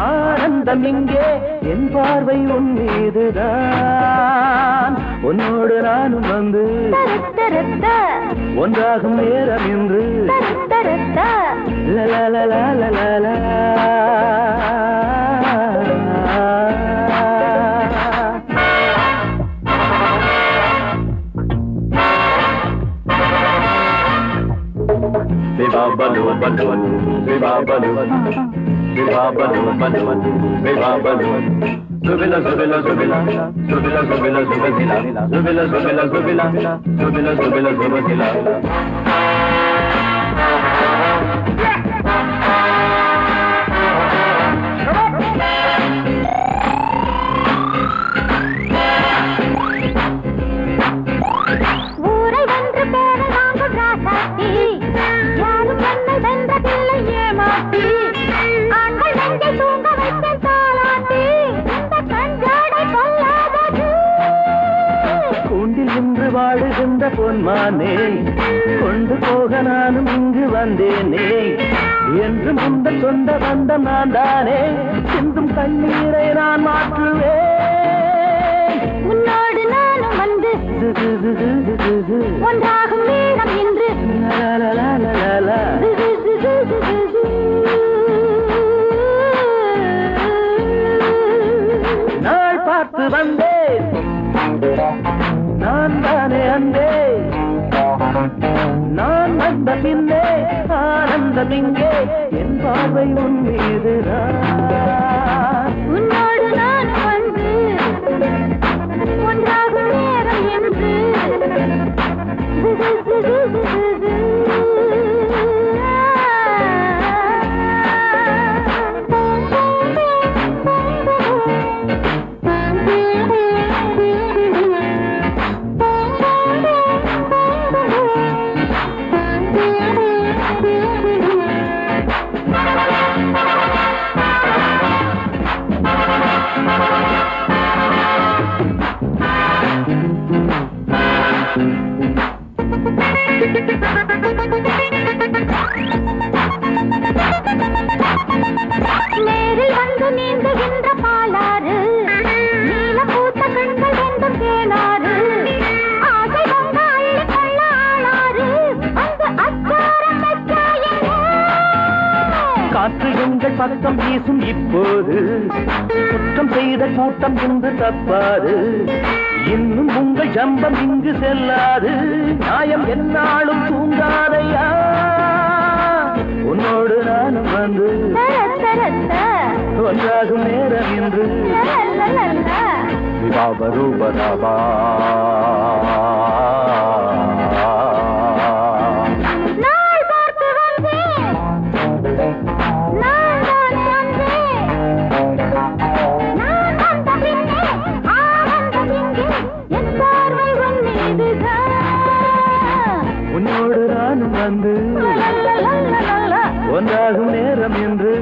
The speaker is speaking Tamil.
ஆனந்தம் இங்கே என் பார்வை உன் மீதுதான் உன்னோடு நானும் வந்து ஒன்றாகும் நேரம் என்று Viva balloon, balloon, viva balloon, viva balloon, balloon, viva balloon. Zubila, zubila, zubila, zubila, zubila, zubila, zubila, zubila, zubila, zubila, zubila, zubila. வாழுகின்ற பொன்மானே கொண்டு போக நானும் இங்கு வந்தேனே என்று முந்த சொந்த பந்தம் நான் தானே சிந்தும் கண்ணீரை நான் மாற்றுவேன் உன்னோடு நானும் வந்து ஒன்றாகும் நேரம் என்று நாள் பார்த்து வந்தேன் நான் தானே அந்தே நான் வந்த பின்னே ஆனந்தம் இங்கே என் பார்வை உன் மீதுதான் உன்னோடு நான் வந்து ஒன்றாகும் நேரம் என்று நேரில் வந்து நீந்துகின்ற பாலாறு நீல பூத்த கண்கள் வேண்டும் தேனாறு ஆசை பொங்க அள்ளி கொள்ள ஆளாறு அந்த அச்சாரம் காற்று எங்கள் பக்கம் வீசும் இப்போது குற்றம் செய்த கூட்டம் என்று தப்பாது இன்னும் உங்கள் ஜம்பம் இங்கு செல்லாது நியாயம் என்னாலும் தூங்காதையா உன்னோடு நானும் வந்து ஒன்றாகும் நேரம் என்று விவாபரூபராபா உன்னோடு நானும் வந்து ஒன்றாகும் நேரம் என்று